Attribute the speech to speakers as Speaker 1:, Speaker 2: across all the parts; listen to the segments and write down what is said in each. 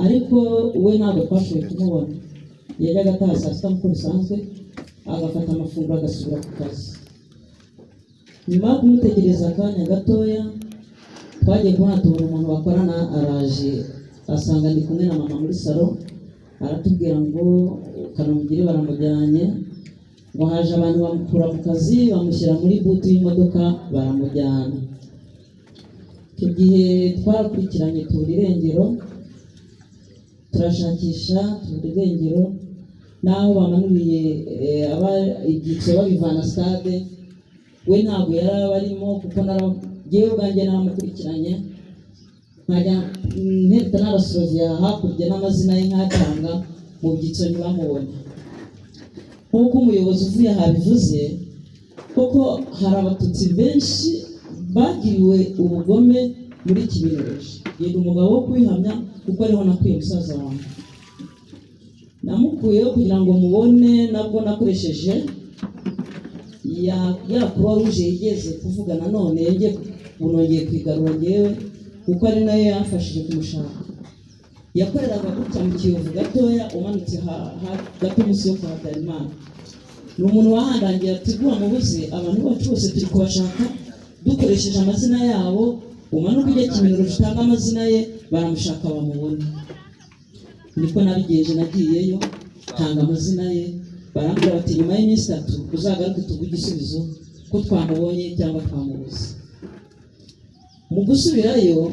Speaker 1: ariko we ntabwo twashoboye kumubona. Yajyaga ataha saa sita nk'uko bisanzwe agafata amafunguro agasubira ku kazi. Nyuma yo kumutegereza akanya gatoya twagiye kubona tubona umuntu bakorana araje asanga ndi kumwe na mama muri salo, aratubwira ngo Kanamugire baramujyanye, ngo haje abantu bamukura mu kazi bamushyira muri butu y'imodoka baramujyana. Icyo gihe twarakurikiranye tubura irengero, turashakisha tubura irengero, naho bamanuriye ibyitso babivana stade we ntabwo yari abarimo, kuko naragiye ubwanjye naramukurikiranye nkajya nteta n'abasorovya hakurya n'amazina ye nkatanga mu byitso ntibamubone. Nk'uko umuyobozi uvuye ahabivuze, kuko hari abatutsi benshi bagiriwe ubugome muri Kibiroje. Yego umugabo wo kwihamya kuko ariho nakuye musaza wanjye, namukuyeho kugira ngo mubone, nabwo nakoresheje ya Croix Rouge yigeze kuvuga nanone unongeye kwigarura ngewe, kuko ari nayo yamfashije kumushaka. Yakoreraga gutya mu Kiyovu gatoya umanutse gato munsi yo kwa Habyarimana. Ni umuntu wahandangiye ati guha mubuze abantu bacu bose turi kubashaka dukoresheje amazina yabo, umanuka ujya Kibiroje utanga amazina ye baramushaka bamubona. Niko nabigenje, nagiyeyo tanga amazina ye, barambwira bati nyuma y'iminsi 3 uzagaruke tuguhe igisubizo ko twamubonye cyangwa twamubuze. Mu gusubirayo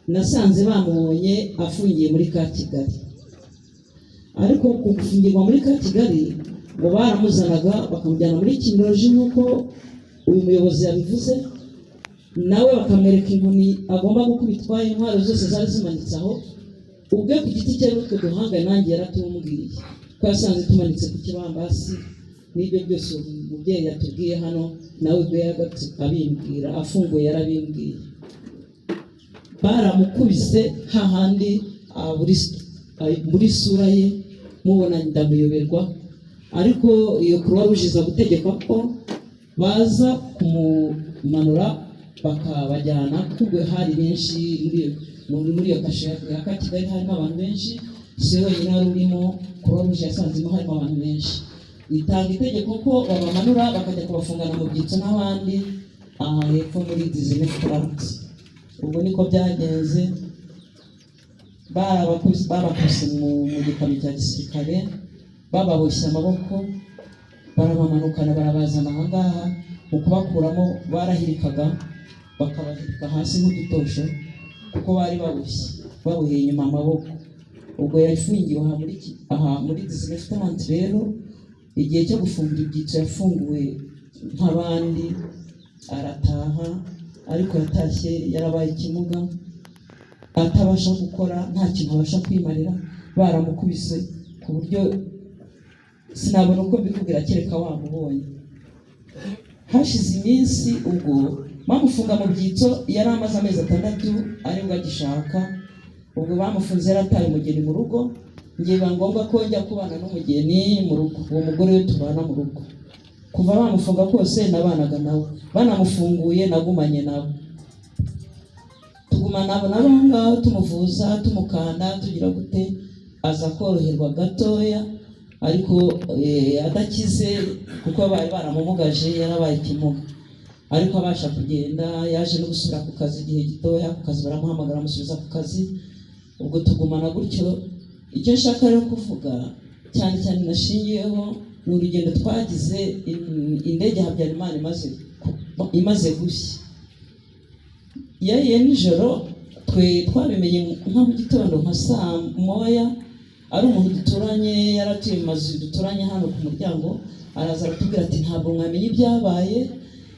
Speaker 1: nasanze bamubonye afungiye muri ka Kigali, ariko kufungirwa muri ka Kigali ngo baramuzanaga bakamujyana muri Kibiroje nk'uko uyu muyobozi yabivuze, nawe bakamwereka inkoni agomba gukubitwa, intwaro zose zari zimanitse aho. Ubwe ku giti cye n'utwe duhanga nanjye yaratumbwiye ko yasanze tumanitse ku kibambasi, n'ibyo byose umubyeyi yatubwiye hano nawe ubwe yagatse abimbwira, afunguye yarabimbwiye. Baramukubise hahandi muri sura ye mubona ndamuyoberwa, ariko iyo Croix Rouge iza gutegeka ko baza kumumanura bakabajyana, kuko hari benshi muri iyo kashe ya Kigali harimo abantu benshi, si wenyine wari urimo. Croix Rouge yasanzemo harimo abantu benshi, itanga itegeko ko babamanura bakajya kubafungana mu byitso n'abandi aha hepfo muri 19 France. Ubwo niko byagenze, babakubise mu gikamyo cya gisirikare, bababoshye amaboko, barabamanukana barabazana aha ngaha. Mu kubakuramo barahirikaga bakabahirika hasi nk'udutosho, kuko bari baboheye inyuma amaboko. Ubwo yafungiwe aha muri 19 France. Rero igihe cyo gufungura ibyitso yafunguwe nk'abandi, arataha, ariko yatashye yarabaye ikimuga, atabasha gukora, nta kintu abasha kwimarira. Baramukubise ku buryo sinabona uko mbikubwira kereka wamubonye. Hashize iminsi ubwo bamufunga mu byitso, yari amaze amezi 6 aribwo agishaka. Ubwo bamufunze yarataye umugeni mu rugo, ngiye ngombwa ko njya kubana n'umugeni mu rugo, uwo mugore we tubana mu rugo. Kuva bamufunga kose nabanaga nawe, banamufunguye nagumanye nawe, tugumana nabo ngaho, tumuvuza tumukanda tugira gute, aza koroherwa gatoya, ariko adakize kuko bari baramumugaje, yarabaye ikimuga, ariko abasha kugenda. Yaje no gusubira ku kazi igihe gitoya, ku kazi baramuhamagara amusubiza ku kazi. Ubwo tugumana gutyo. Icyo nshaka rero kuvuga cyane cyane nashingiyeho mu rugendo twagize, indege Habyarimana imaze gushya. Yariye nijoro, twabimenye nka mu gitondo nka saa moya. Ari umuntu duturanye, yaratuye mu mazu duturanye hano ku muryango, araza aratubwira ati ntabwo mwamenye ibyabaye,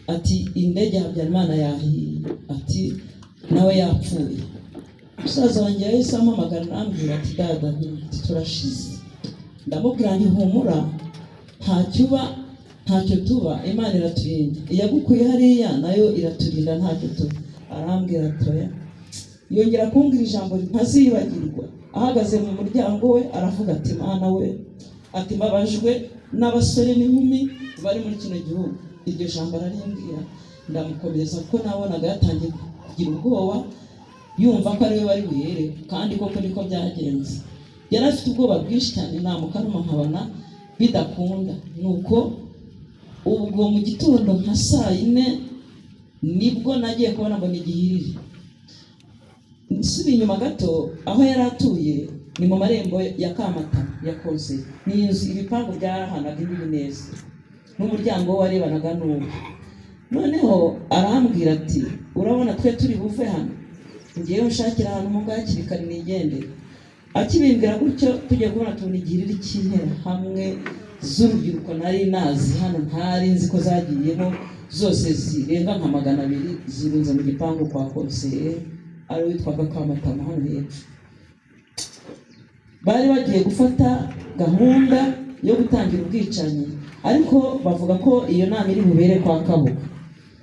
Speaker 1: ati indege Habyarimana yahiye, ati nawe yapfuye. Musaza wanjye yahise ampamagara arambwira ati dada turashize. Ndamubwira nti humura, ntacyo tuba, Imana iraturinda, iyagukuye hariya nayo iraturinda, ntacyo tuba. Arambwira atoya, yongera kumbwira ijambo ntazibagirwa. Ahagaze mu muryango we aravuga ati Mana we, ati mbabajwe n'abasore n'inkumi bari muri kino gihugu. Iryo jambo ararimbwira, ndamukomeza kuko nabonaga yatangiye kugira ubwoba. yumva ko ari we bari buhere, kandi koko niko byagenze. Yari afite ubwoba bwinshi cyane, namukanuma nkabona bidakunda. Nuko ubwo mu gitondo nka 4 nibwo nagiye kubona ngo nigihirire. Nsubi inyuma gato aho yari atuye ni mu marembo ya Kamata yakoze, ni inzu ibipangu byarahanaga imbibi neza, n'umuryango warebanaga n'uwo. Noneho arambwira ati urabona twe turi buve hano, ngiye ushakira ahantu mu ngakiri kare nigende. Akibimbwira gutyo tugiye kubona tubona igirira cy'intera hamwe z'urubyiruko nari nazi hano ntari nzi ko zagiyemo, zose zirenga nka 200 zirunze mu gipangu kwa konseye ari witwaga Kamata hano hepfo. Bari bagiye gufata gahunda yo gutangira ubwicanyi, ariko bavuga ko iyo nama iri bubere kwa Kabuga.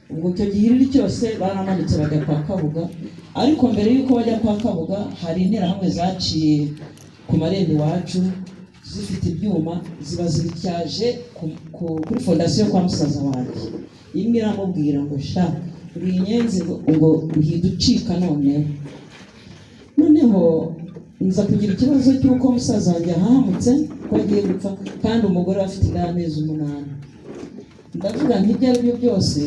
Speaker 1: Ubwo cyo gihiriri cyose baramanutse bajya kwa Kabuga, ariko mbere yuko bajya kwa Kabuga hari intera hamwe zaciye ku marembo iwacu zifite ibyuma ziba zibityaje kuri fondasiyo kwa musaza wanjye. Imwe iramubwira ngo sha uri inyenzi ngo ntiducika noneho nza kugira ikibazo cy'uko musaza wanjye ahamutse ko agiye gupfa, kandi umugore afite amezi 8. Ndavuga nti ibyo ari byo byose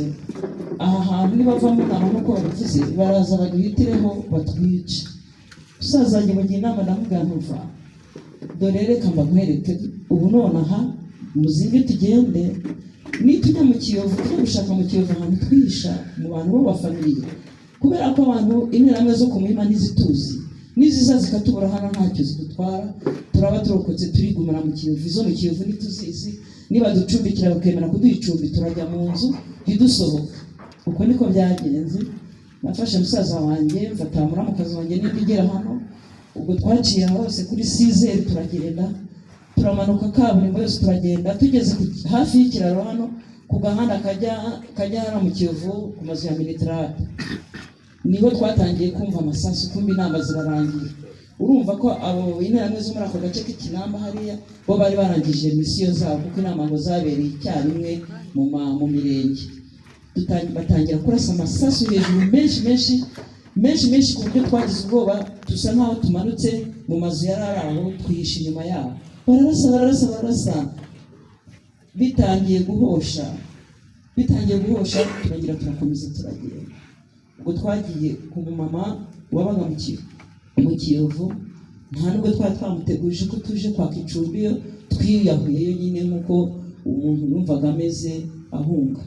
Speaker 1: aha hantu nibava mu nama nk'uko babivuze baraza baduhitireho batwice. Musaza wanjye mu gihe inama ndamubwira ntuva, dore reka mbakwereke ubu nonaha muzinge tugende, nitujya mu Kiyovu tujya gushaka mu Kiyovu ahantu twihisha mu bantu b'abafamiliye, kubera ko abantu interamwe zo ku Muhima n'izituzi niziza zikatubura hano ntacyo zidutwara, turaba turokotse turigumira mu Kiyovu. Izo mu Kiyovu nituzizi, niba ducumbikira bakemera kuduha icumbi turajya mu nzu ntidusohoke. Uko niko byagenze. Nafashe musaza wanjye mfata muramukazi wanjye n'indigera hano, ubwo twaciye hose kuri Sizeri turagenda, turamanuka kaburimbo yose turagenda, tugeze hafi y'ikiraro hano ku gahanda kajya hano mu Kiyovu ku mazu ya Militrate, niho twatangiye kumva amasasu, kumbi inama zirarangiye. Urumva ko abo interamwe zo muri ako gace k'Ikinamba hariya bo bari barangije misiyo zabo, kuko inama ngo zabereye icyarimwe mu mirenge. Batangira kurasa amasasu hejuru menshi ku buryo twagize ubwoba, dusa nkaho tumanutse mu mazu yararaho twihisha inyuma yabo. Bararasa bitangiye guhosha turagira turakomeza turagenda. Ubwo twagiye ku mama wabaga mu Kiyovu, nta nubwo twari twamutegurije ko tuje kwaka icumbi, yo twiyahuyeyo nyine nk'uko umuntu yumvaga ameze ahunga.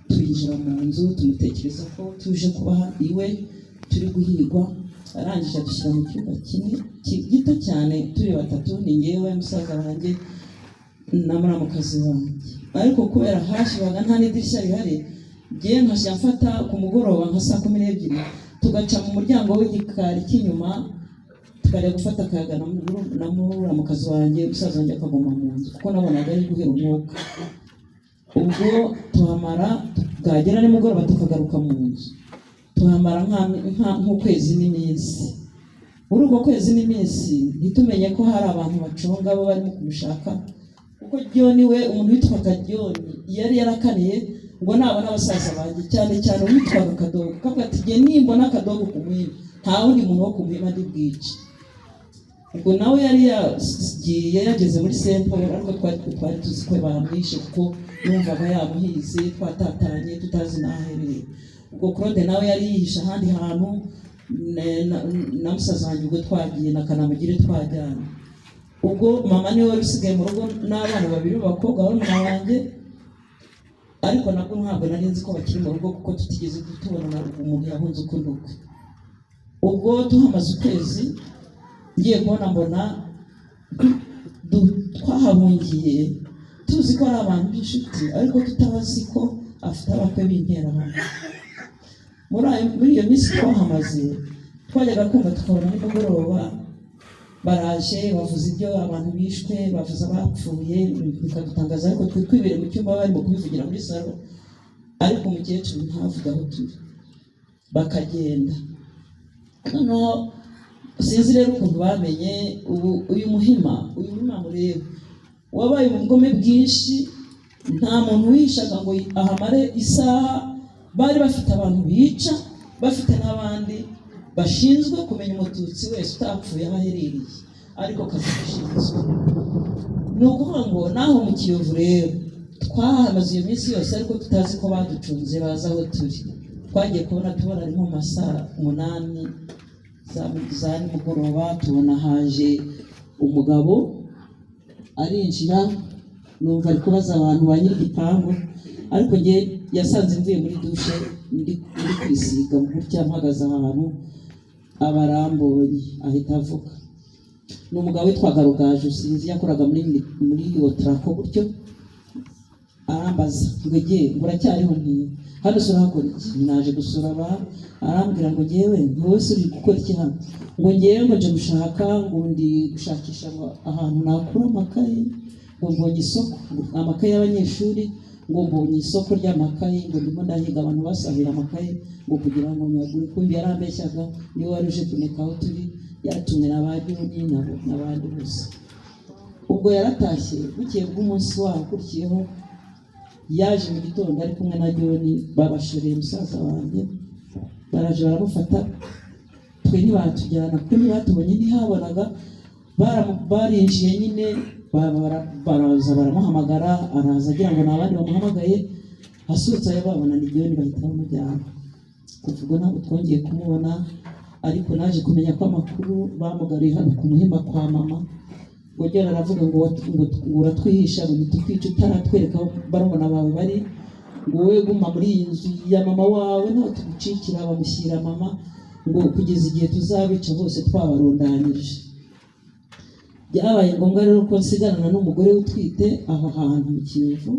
Speaker 1: Twinjira mu nzu tumutekereza ko tuje kubaha iwe turi guhigwa. Arangije dushyira mu cyumba kimwe gito cyane turi 3, ni ngewe musaza wanjye na muramukazi wanjye. Ariko kubera hafi baga nta n'idirishya rihari, ngiye nkashya mfata ku mugoroba nka 12 tugaca mu muryango w'igikari cy'inyuma tukajya gufata akayaga na muramukazi wanjye. Musaza wanjye akaguma mu nzu kuko nabonaga ari guhera umwuka. Ubwo tuhamara bwagera nimugoroba tukagaruka mu nzu, tuhamara nk'ukwezi n'iminsi. Muri ubwo kwezi n'iminsi ntitumenye ko hari abantu bacunga bo barimo kumushaka, kuko Joni we umuntu witwaga Joni yari yarakaniye ngo nabona abasaza banjye cyane witwaga Kadogo, kavuga ati ngiye nimbona Kadogo ku Muhima nta wundi muntu wo ku Muhima ndi bwice. Ubwo nawe yari yagiye yageze muri Sempo, ariko twari tuzi ko bamwishe kuko yumvaga yamuhize, twatataranye tutazi n'aherereye. Ubwo Claude nawe yari yihisha ahandi hantu, na musaza wanjye ubwo twagiye na Kanamugire twajyana. Ubwo mama niwe wari usigaye mu rugo n'abana 2 b'abakobwa barumuna wanjye, ariko nabwo ntabwo nari nzi ko bakiri mu rugo kuko tutigeze tubona umuntu yahunze ukunduka. Ubwo tuhamaze ukwezi ngiye kubona mbona twahabungiye tuzi ko ari abantu b'inshuti, ariko tutabazi ko afite abakwe b'interahamwe. Muri iyo minsi twahamaze twajyaga kumva tukabona nimugoroba baraje bavuze ibyo abantu bishwe, bavuze abapfuye, bikadutangaza. Ariko twe twibere mu cyumba barimo kubivugira muri salo, ariko umukecuru ntavuga aho turi, bakagenda. Noneho sinzi rero ukuntu bamenye uyu muhima mureba wabaye ubugome bwinshi, nta muntu wishaga ngo ahamare isaha. Bari bafite abantu bica, bafite n'abandi bashinzwe kumenya umututsi wese utapfuye aho aherereye, ariko kazi gashinzwe. Ni ukuvuga ngo naho mu Kiyovu rero twahamaze iyo minsi yose, ariko tutazi ko baducunze baza aho turi. Twagiye kubona tubona ari mu masaha 8 za nimugoroba, tubona haje umugabo arinjira, numva ari kubaza abantu ba nyir'igipangu, ariko nge yasanze mvuye muri dushe ndi kwisiga gutya mpagaze ahantu, abarambonye ahita avuga. Ni umugabo witwaga Rugaju, sinzi yakoraga muri Otrako gutyo, arambaza ngo ngiye nguracyariho nti hano sura hakora iki? Naje gusura abantu. Arambwira ngo ngewe wowe uri gukora iki hano? Ngo ngewe ngo nje gushaka, ngo ndi gushakisha ahantu nakura amakaye, ngo mbonye isoko amakaye y'abanyeshuri, ngo mbonye isoko ry'amakaye, ngo ndimo ndahiga abantu basahira amakaye ngo kugira ngo nyagure. Kumbi yarambeshyaga, niwe wari uje kuneka aho turi, yaratumwe n'abandi n'abandi bose. Ubwo yaratashye, bukeye bw'umunsi waho ukurikiyeho yaje mu gitondo ari kumwe na John, babashoreye musaza wanjye, baraje baramufata. Twe ntibatujyana kuko ntibatubonye, ntihabonaga, barinjiye nyine, baraza baramuhamagara, araza agira ngo n'abandi bamuhamagaye, asutse ayo babona ni John, bahita bamujyana. Kuva ubwo ntabwo twongeye kumubona, ariko naje kumenya ko amakuru bamugariye hano ku Muhima kwa mama. John aravuga ngo uratwihisha, ngo ntitukwice utaratwereka aho barumuna bawe bari, ngo wowe guma muri iyi nzu ya mama wawe, ntaho tugucikira. Bamushyira mama ngo kugeza igihe tuzabica bose twabarundanyije. Byabaye ngombwa rero ko nsigarana n'umugore utwite aho hantu mu Kiyovu.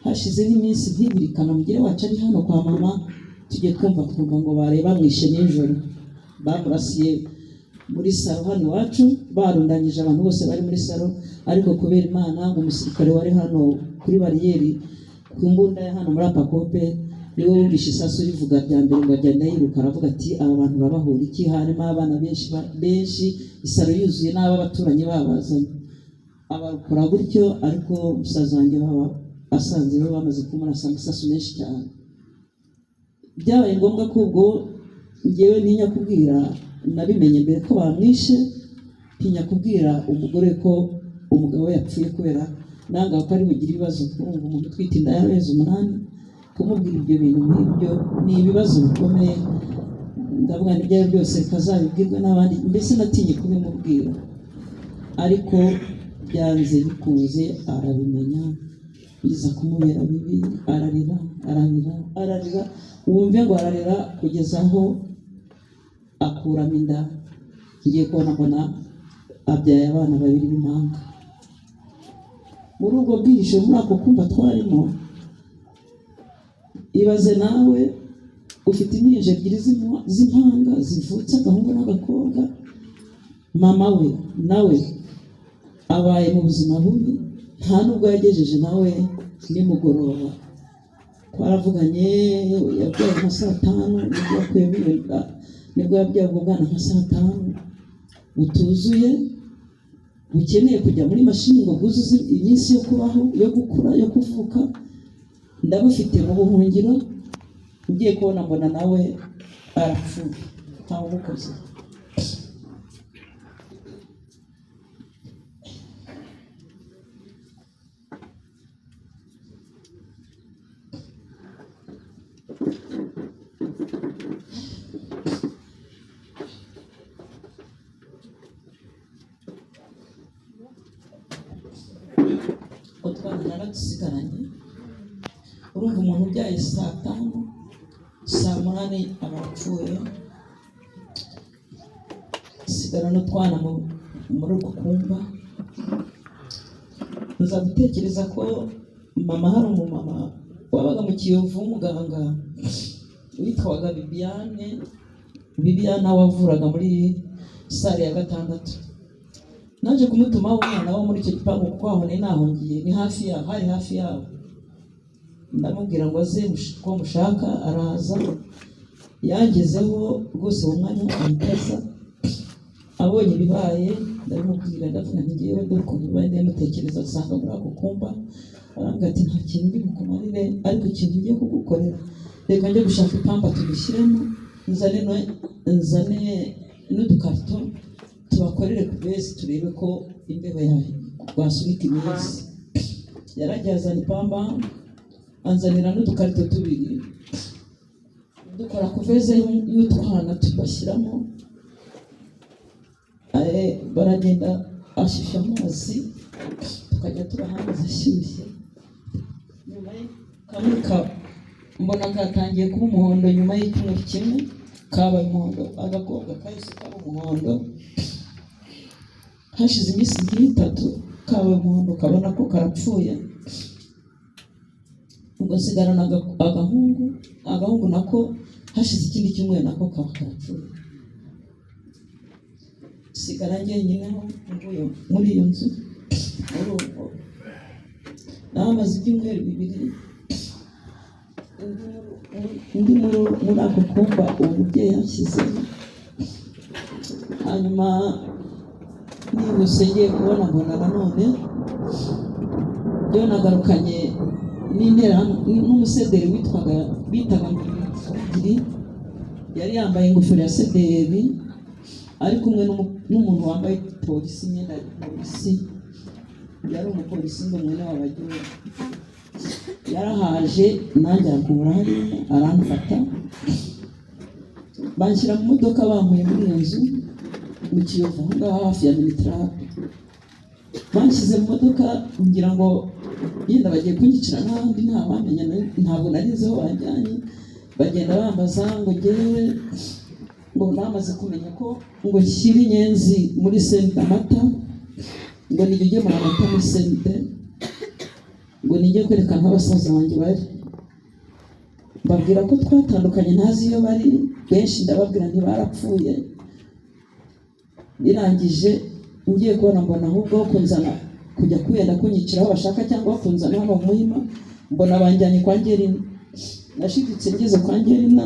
Speaker 1: Hashize n'iminsi nk'ibiri Kanamugire wacu ari hano kwa mama, tujye twumva ngo bareba mwishe nijoro, bamurasiye muri salo hano iwacu, barundanyije abantu bose bari muri salo. Ariko kubera Imana, umusirikare wari hano kuri bariyeri ku mbunda ya hano muri Apakope, niwe wumvishe isasu rivuga rya mbere, ngo agenda yiruka aravuga ati aba bantu babahura iki? Harimo abana benshi, isaro yuzuye n'ababaturanyi babazanye. Abakora gutyo, ariko musaza wanjye baba asanze bo bamaze kumurasa amasasu menshi cyane. Byabaye ngombwa ko ubwo ngewe ntinya kubwira, nabimenye mbere ko bamwishe, ntinya kubwira umugore ko umugabo yapfuye, kubera nanga ko ari bugira ibibazo. Kumva umuntu utwite inda y'amezi 8, kumubwira ibyo bintu nk'ibyo ni ibibazo bikomeye. Ndavuga n'ibyo byose kazabibwirwa n'abandi, mbese natinye kubimubwira. Ariko byanze bikunze arabimenya, biza kumubera bibi, ararira, wumve ngo ararira kugeza aho akuramo inda. Ngiye kubona mbona abyaye abana 2 b'impanga. Muri ubwo bwihisho, muri ako kumva twarimo, ibaze nawe ufite impinja 2 z'impanga zivutse, agahungu n'agakobwa. Mama we nawe abaye mu buzima bubi, nta nubwo yagejeje nawe nimugoroba. Twaravuganye, yabyaye nka saa 5, nibwo yabyaye ubwo bwana nka saa 5 butuzuye, bukeneye kujya muri mashini ngo bwuzuze iminsi yo kubaho, yo gukura, yo kuvuka. Ndabufite mu buhungiro, ngiye kubona mbona nawe arapfuye, ntawe umukoze. Naradusigaranye. Urumva umuntu ubyaye saa 5, saa 8 abapfuye, sigara n'utwana muri uko kumva. Nza gutekereza ko mama, hari umumama wabaga mu Kiyovu w'umuganga witwaga Bibiana, wavuraga muri sale ya 6. Naje kumutuma umwana wo muri icyo gipangu, kuko aho nahongiye ni hafi yaho, hari hafi yaho. Ndamubwira ngo aze ko mushaka, araza. Yangezeho rwose uwo mwanya ahitaza, abonye ibibaye, ndamubwira, ndavuga nti ngewe dore ukuntu bibaye, ndamutekereza asanga muri ako kumba. Arambwira ati nta kintu ndi bukumarire, ariko ikintu ngiye kugukorera, reka njye gushaka ipamba tubishyiremo, nzane n'udukarito tubakorere ku bezi turebe ko imbeho yawe rwasunika iminsi. Yaragiye azana ipamba anzanira n'udukarito tubiri dukora ku beze y'utwana tubashyiramo. Baragenda ashyushya amazi tukajya tubaha amazi ashyushye. Nyuma kamwe mbona katangiye kuba umuhondo, nyuma y'icyumweru kimwe kabaye umuhondo, agakobwa kahise kaba umuhondo. Hashize iminsi nk'itatu kabaye umuhondo, kabona ko karapfuye. Ubwo nsigarana agahungu nako hashize ikindi cyumweru nako kaba karapfuye. Sigara njyenyine muri iyo nzu. Namaze ibyumweru bibiri ndi muri ako kumba umubyeyi yashyizeho. Hanyuma nibuse ngiye kubona mbona nanone byo nagarukanye n'intera n'umusederi bitaga Ngiri. Yari yambaye ingofero ya sederi ari kumwe n'umuntu wambaye polisi, imyenda ya polisi. Yari umupolisi ngo mwene w'abagiye. Yarahaje nanjye akura hariya aramfata, banshyira mu modoka bankuye muri iyo nzu mu Kiyovu aho ngaho hafi ya Militari. Banshyize mu modoka ngira ngo yenda bagiye kunyicira n'abandi ntabamenya, ntabwo narize aho bajyanye. Bagenda bambaza ngo ngewe ngo namaze kumenya ko ngo nshyira inyenzi muri sente amata, ngo nijye ugemura amata muri sente, ngo nijye kwerekana aho abasaza banjye bari. Mbabwira ko twatandukanye ntazi iyo bari, benshi ndababwira ntibarapfuye. Birangije ngiye kubona mbona ahubwo kunzana kujya kwenda kunyicira aho bashaka cyangwa kunzana hano mu Muhima, mbona banjyanye kwa Ngerina. Nashiditse ngeze kwa Ngerina,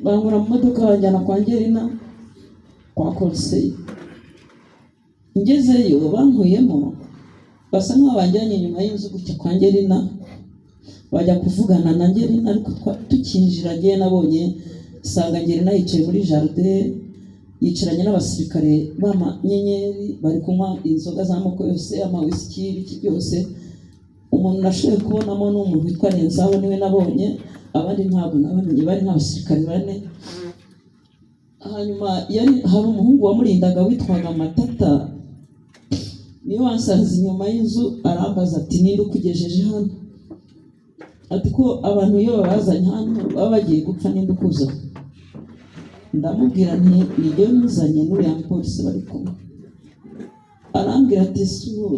Speaker 1: bankura mu modoka banjyana kwa Ngerina kwa Kolsey. Ngezeyo bankuyemo basa nk'aho banjyanye nyuma y'inzu gutya kwa Ngerina, bajya kuvugana na Ngerina. Ariko tukinjira ngiye nabonye sanga Ngerina yicaye muri jardin yicaranye n'abasirikare b'amanyenyeri bari kunywa inzoga z'amoko yose, amawisiki, iki byose. Umuntu nashoboye kubonamo n'umuntu witwa Renzaho niwe nabonye, abandi ntabwo nabamenye, bari nk'abasirikare bane. Hanyuma hari umuhungu wamurindaga witwaga Matata, niyo wansanze inyuma y'inzu arambaza ati ninde ukugejeje hano? Ati ko abantu iyo babazanye hano baba bagiye gupfa, ninde ukuza? Ndamubwira nti nijye nuzanye n'uriya mupolisi bari kumwe. Arambwira ati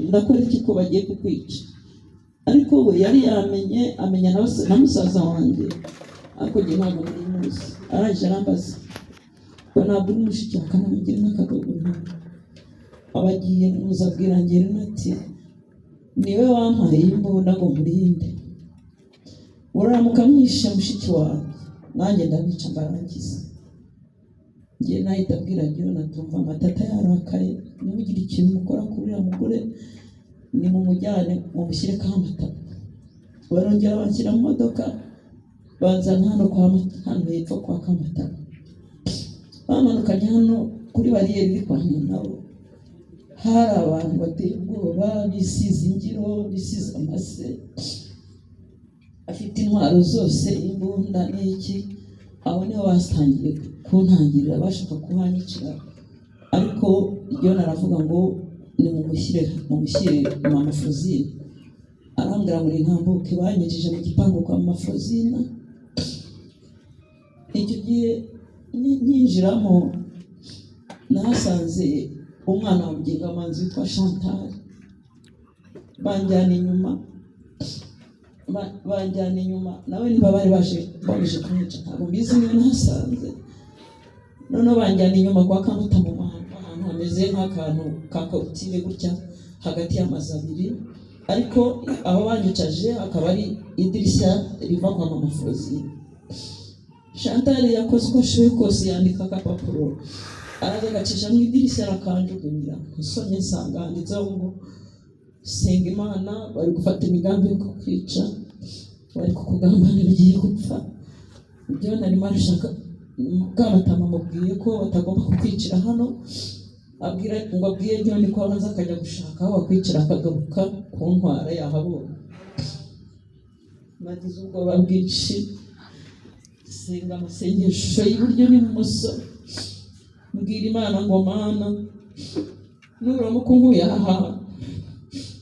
Speaker 1: ndakora iki ko bagiye kukwica? Ariko we yari yamenye, amenya na musaza wanjye, ariko njye ntabwo nari muzi. Araje arambaza ngo ntabwo uri mushiki wa Kanamugire n'akadogo ntabwo. Abagiye muzabwira Ngerina ati niwe wampaye imbunda ngo murinde, uramuka mwishe mushiki wawe nanjye ndabica mbarangiza. Ngiye nahita abwira Ngerina tumva Matata yarakaye, nimugire ikintu mukora kuri uriya mugore nimumujyane mumushyirekaho amatama. Barongera banshyira mu modoka banzana hano hepfo kwa Kamatama. Bamanukanye hano kuri bariyeri iri kwa Nabo. Hari abantu bateye ubwoba, bisize ingiro, bisize amase, afite intwaro zose, imbunda n'iki. Aho niho batangiye kuntangirira bashaka kuhanyicira. Ariko iyo naravuga ngo nimumushyire Mama Frozine. Arambwira muri ntambuke, banyinjije mu gipangu kwa Mama Frozine. Icyo gihe nyinjiramo nahasanze umwana wa Mugengamanzi witwa Chantal. Banjyana inyuma nawe niba bari baje kumwica ntabwo mbizi niba nahasanze. Noneho banjyana inyuma kwa Kamutama, ahantu hameze nk'akantu ka korutire gutya hagati y'amazu abiri. Ariko aho banyicaje akaba ari idirishya riva kwa Mama Frozine. Chantal yakoze uko ashoboye kose yandika akapapuro, araza agacisha mu idirishya arakanjugunyira. Nsomye nsanga handitseho ngo senga Imana, bari gufata imigambi yo kukwica, bari kukugambanira ugiye gupfa. Ibyo narimo arashaka Mukamatama amubwiye ko batagomba kukwicira hano, abwiye John ko abanza akajya gushaka aho bakwicira akagaruka ku ntwara yahabonye. Nagize ubwoba bwinshi, senga amasengesho y'iburyo n'ibumoso, mbwira Imana ngo Mana, nuramuka unkuye aha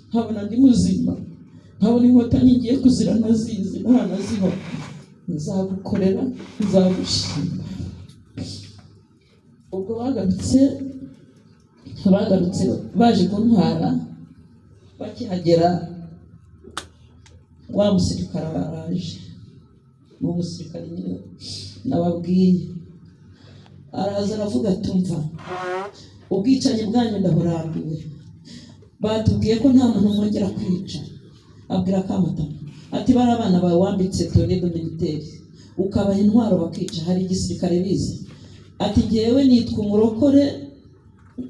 Speaker 1: nkabona ndi muzima, nkabona inkotanyi ngiye kuzira ntazizi ntanaziho, nzagukorera, nzagushima. Ubwo bagarutse baje kuntwara, bakihagera wa musirikare araje, uwo musirikare nyine nababwiye, araza aravuga ati umva, ubwicanyi bwanyu ndaburambiwe, batubwiye ko nta muntu mwongera kwica. Abwira Kamatama ati bari abana bawe wambitse tenue de militaire ukabaha intwaro bakica, hari igisirikare bize. Ati ngewe nitwa umurokore,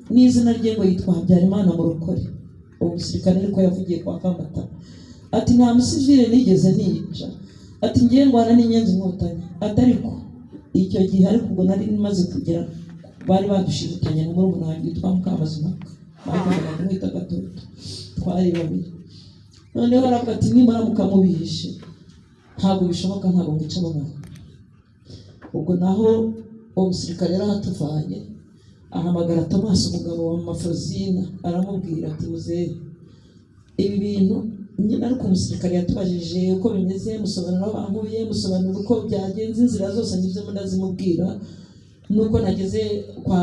Speaker 1: n'izina rye ngo yitwa Habyarimana Murokore. Uwo musirikare niko yavugiye kwa Kamatama. Ati nta musivile nigeze nica. Ati ngewe ndwana n'inyenzi inkotanyi. Atariko icyo gihe ariko ubwo nari maze kugera, bari badushirutanye na murumuna wanjye witwa Mukamazimpaka, bakoraga kumwita Gatoto, twari babiri. Noneho aravuga ati nimara mukamubihishe ntabwo bishoboka, ntabwo mwica abantu. Ubwo naho uwo musirikare yaratuvanye, ahamagara Thomas umugabo wa Mafrozina, aramubwira ati muzehe, ibi bintu nyine ariko umusirikare yatubajije uko bimeze, musobanura aho bankuye, musobanura uko byagenze, inzira zose nibyo ndazimubwira, nuko nageze kwa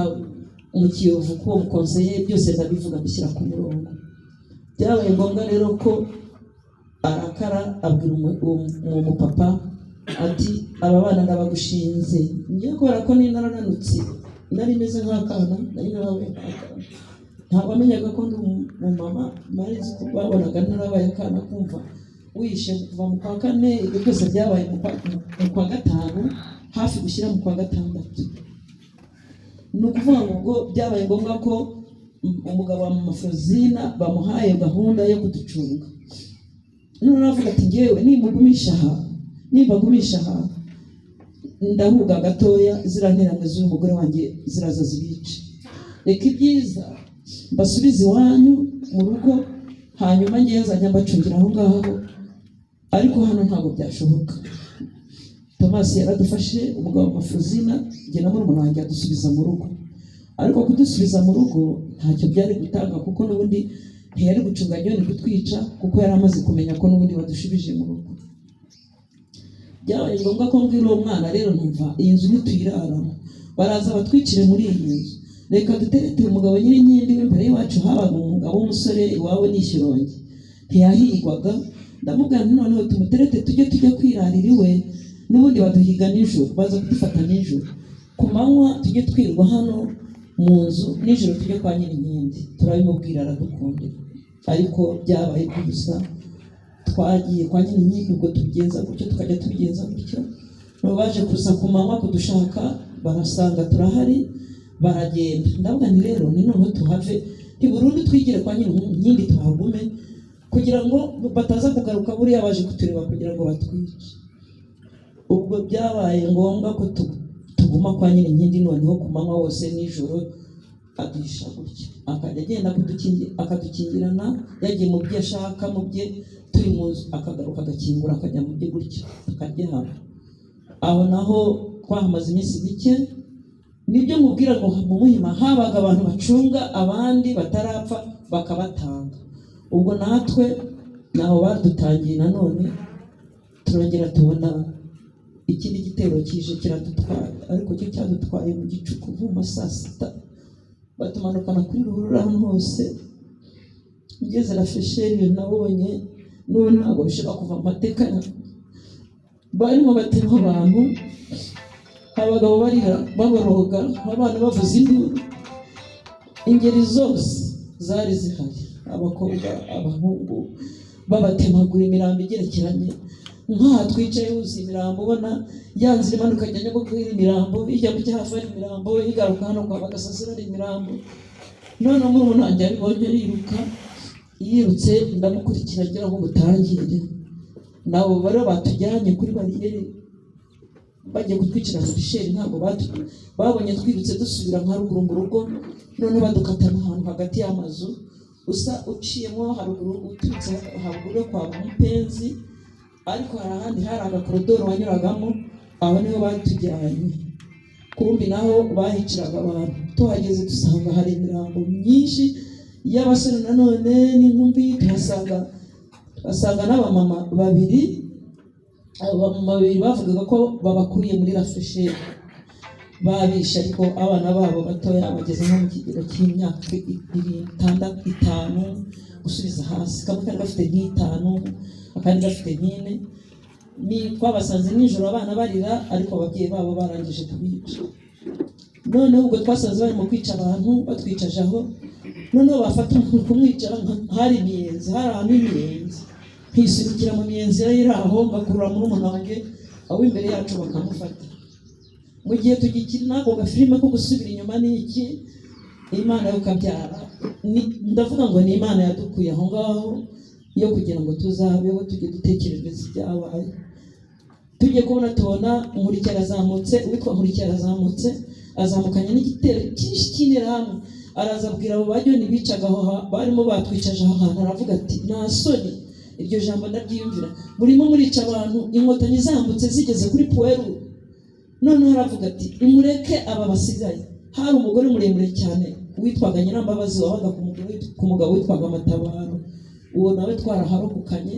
Speaker 1: mu Kiyovu ko umukonseye byose ndabivuga bishyira ku murongo. Byabaye ngombwa rero ko arakara, abwira umupapa ati aba bana ndabagushinze. Ngiye kubera ko narananutse, nari meze nk'akana, nari narabaye nk'akana, ntabwo amenyaga ko ndi umumama, marizi ko babonaga narabaye akana, kumva wishe kuva mu kwa kane, ibyo byose byabaye mu kwa gatanu, hafi gushyira mu kwa gatandatu. Ni ukuvuga ngo byabaye ngombwa ko umugabo wa Mafrozina bamuhaye gahunda yo kuducunga. None aravuga ati ngewe nimbagumisha aha ndahuga gatoya, ziranterane z'umugore wanjye ziraza zibice, reka ibyiza mbasubize iwanyu mu rugo, hanyuma ngewe nzajya mbacungira aho ngaho, ariko hano ntabwo byashoboka. Thomas yaradufashe, umugabo wa Mafrozina, njye na murumuna wanjye adusubiza mu rugo. Ariko kudusubiza mu rugo ntacyo byari gutanga, kuko n'ubundi ntiyari gucunga John kutwica, kuko yari amaze kumenya ko n'ubundi badushubije mu rugo. Byabaye ngombwa ko mbwira uwo mwana rero, ntumva iyi nzu ntituyiraramo, baraza batwicire muri iyi nzu, reka duterete umugabo nyirinkindi w'imbere y'iwacu. Habaga umugabo w'umusore iwawe n'Ishyorongi, ntiyahigwaga. Ndamubwira nti noneho tumuterete tujye kwirarira iwe, n'ubundi baduhiga nijoro, baza kudufata nijoro, ku manywa tujye twirwa hano mu nzu, nijoro tujye kwa nyirinkindi. Turabimubwira aradukundira, ariko byabaye gusa twagiye kwa nyirinkindi, ubwo tubigenza gutyo, tukajya tubigenza gutyo. Baje kuza ku manywa kudushaka, barasanga turahari, baragenda. Ndavuga nti rero ni noneho tuhave, Burundu twigire kwa nyirinkindi tuhagume, kugira ngo bataza kugaruka buriya baje kutureba kugira ngo batwice. Ubwo byabaye ngombwa ko tuguma kwa nyirinkindi, noneho ku manywa wose nijoro aduhisha gutya, akajya agenda akadukingirana, yagiye mu byo ashaka, mu bye turi mu nzu, akagaruka agakingura akajya mu bye gutya, tukaryama. Aho naho twahamaze iminsi mike. Nibyo mubwira ngo mu Muhima habaga abantu bacunga abandi batarapfa bakabatanga. Ubwo natwe naho badutangiye nanone, turongera tubona ikindi gitero kije kiradutwara, ariko cyo cyadutwaye mu gicuku mu saa sita, batumanukana kuri ruhurura hano hose. Ngeze na Fesheri nabonye n'ubu ntabwo bishobora kuva mu mateka, barimo batema abantu, abagabo barira baboroga, abana bavuza induru, ingeri zose zari zihari, abakobwa abahungu babatemagura imirambo igerekeranye. Nk'aha twicaye huzuye imirambo, ubona yanzira imanuka ajya Nyamugwira imirambo, ijya mu Cyahafi ari imirambo, igaruka hano kwa Bagasasira ari imirambo. None murumuna wanjye aribonye ariruka, yirutse ndamukurikira ngira ngo mutangire. Nabo bari batujyanye kuri bariyeri bagiye kutwicira Michel ntabwo babonye twirutse dusubira nka ruguru mu rugo, none badukatana ahantu hagati y'amazu usa uciyemo haruguru uturutse haruguru kwa Mupenzi, ariko hari ahandi hari agakorodoro wanyuragamo, aho niho batujyanye. Kumbi naho bahiciraga abantu. Tuhageze dusanga hari imirambo myinshi y'abasore nanone n'inkumi, tuhasanga n'abamama babiri. Abamama babiri bavugaga ko babakuriye muri rafreshe babisha, ariko abana babo batoya bageze nko mu kigero cy'imyaka 5 gusubiza hasi, kamwe kari gafite nk'itanu akandi gafite nk'ine. Ni twabasanze nijoro abana barira, ariko ababyeyi babo barangije kubica. Noneho ubwo twasanze bari mu kwica abantu, batwicaje aho, noneho bafata umuntu kumwica hari imiyenzi, hari ahantu imiyenzi, ntisubikira mu miyenzi yari aho, bakurura muri umuntu wanjye aho imbere yacu bakamufata. Mu gihe tugikina ako gafilime ko gusubira inyuma n'iki, Imana yo kabyara, ndavuga ngo ni Imana yadukuye aho ngaho yo kugira ngo tuzabeho tujye dutekereza ibyabaye. Tujye kubona tubona Nkurikiyari azamutse, witwa Nkurikiyari azamutse, azamukanye n'igitero cyinshi cy'interahamwe, araza abwira abo bajyoni bicaga aho barimo batwicaje aho hantu, aravuga ati nta soni, iryo jambo ndaryiyumvira, murimo murica abantu, inkotanyi zambutse zigeze kuri Puweru. Noneho aravuga ati imureke aba basigaye. Hari umugore muremure cyane witwaga Nyirambabazi wabaga ku mugabo witwaga Matabaro, uwo nawe twaraharokukanye,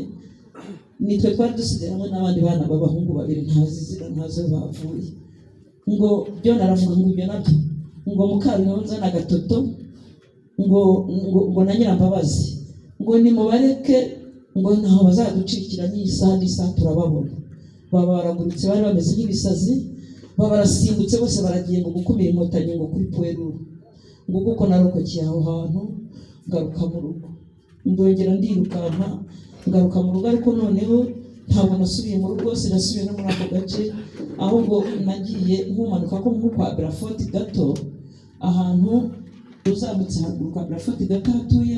Speaker 1: nitwe twari dusigaramo n'abandi bana b'abahungu babiri ntazi izina ntazo bavuye. Ngo byo naravuga ngo ibyo nabyo, ngo Mukaruyonza na Gatoto, ngo na Nyirambabazi, ngo nimubareke, ngo ntaho bazaducikira n'isaha turababona. Baba baragurutse, bari bameze nk'ibisazi, baba barasimbutse bose baragiye ngo gukumira inkotanyi ngo kuri Puweru. Ngo kuko narokokeye aho hantu ngaruka mu rugo, ndongera ndirukanka ngaruka mu rugo, ariko noneho ntabwo nasubiye mu rugo, sinasubiye no muri ako gace, ahubwo nagiye nkumanuka ko nko kwa Brafort gato, ahantu uzamutse haruguru kwa Brafort gato hatuye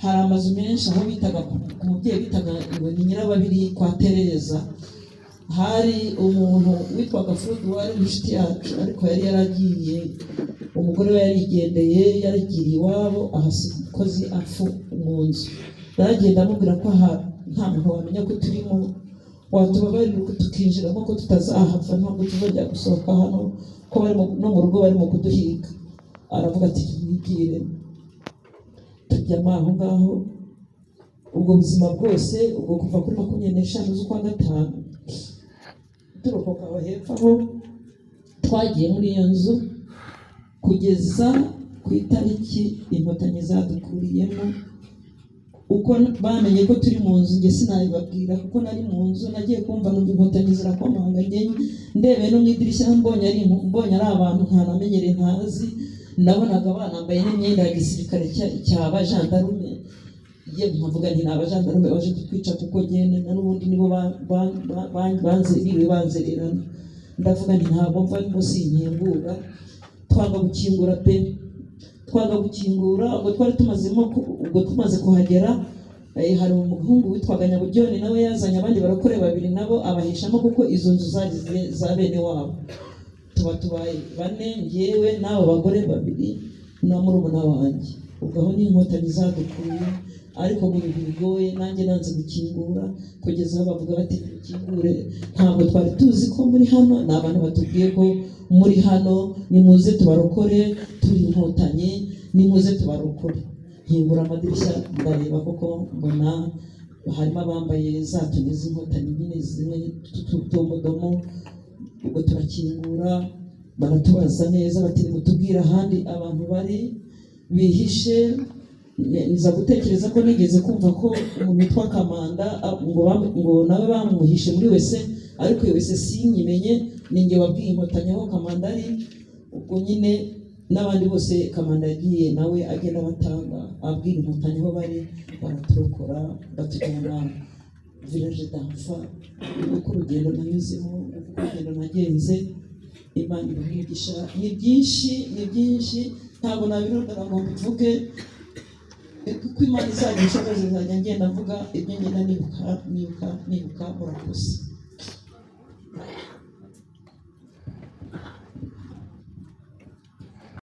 Speaker 1: hari amazu menshi, aho bitaga ku mubyeyi bitaga ngo ni Nyirababiri kwa Tereza. Hari umuntu witwaga Fudu wari inshuti yacu, ariko yari yaragiye, umugore we yarigendeye, yaragiriye iwabo, ahasiga umukozi apfu mu nzu. Naragenda amubwira ko nta muntu wamenya ko turimo, watubabarira ko tukinjiramo ko tutazahapfa, ntabwo tuzongera gusohoka hano, ko bari no mu rugo barimo kuduhiga. Aravuga ati mwigire. Tujyamo aho ngaho ubwo buzima bwose, ubwo kuva kuri 25 z'ukwa gatanu turokoka aho hepfo, aho twagiye muri iyo nzu kugeza ku itariki inkotanyi zadukuriyemo. Uko bamenye ko turi mu nzu, nge sinabibabwira kuko nari mu nzu, nagiye kumva numva inkotanyi zirakomanga, ndebe no mu idirishya mbonye ari abantu ntanamenyere ntazi, nabonaga banambaye n'imyenda ya gisirikare cy'abajandarume. Ye nkavuga nti n'abajandarume baje kutwica kuko gene n'ubundi nibo banzererana. Ndavuga nti ntabwo mva ngo sinkingura, twanga gukingura pe, twanga gukingura. Ubwo twari tumaze kuhagera, hari umuhungu witwaga Nyaburyoni nawe yazanye abandi barakore babiri nabo abahishamo, kuko izo nzu zari za bene wabo. Tubaye 4, ngewe n'abo bagore babiri na murumuna wanjye. Ubwo aho ni inkotanyi zadukuye, ariko mu bintu bigoye nanjye nanze gukingura, kugeza aho bavuga bati gukingure. Ntabwo twari tuzi ko muri hano, ni abantu batubwiye ko muri hano nimuze tubarokore, turi inkotanyi nimuze tubarokore. Nkingura amadirishya ndareba koko mbona harimo abambaye za tuni z'inkotanyi nyine zimwe tutudomodomo. Ubwo turakingura, baratubaza neza bati mutubwira ahandi abantu bari bihishe. Nza gutekereza ko nigeze kumva ko umuntu witwa Kamanda ngo nawe bamuhishe muri wese, ariko wese sinyimenye, ninge wabwiye inkotanyi aho Kamanda ari. Ubwo nyine n'abandi bose Kamanda yagiye nawe agenda batanga abwira inkotanyi aho bari, baraturokora batujyana village d'enfants. Uko urugendo nanyuzemo, uko urugendo nagenze, Imana ibigisha ni byinshi, ntabwo nabirondora ngo mbivuge, kuko Imana izajya ishoboza, izajya ngenda mvuga ibyo ngenda nibuka murakoze.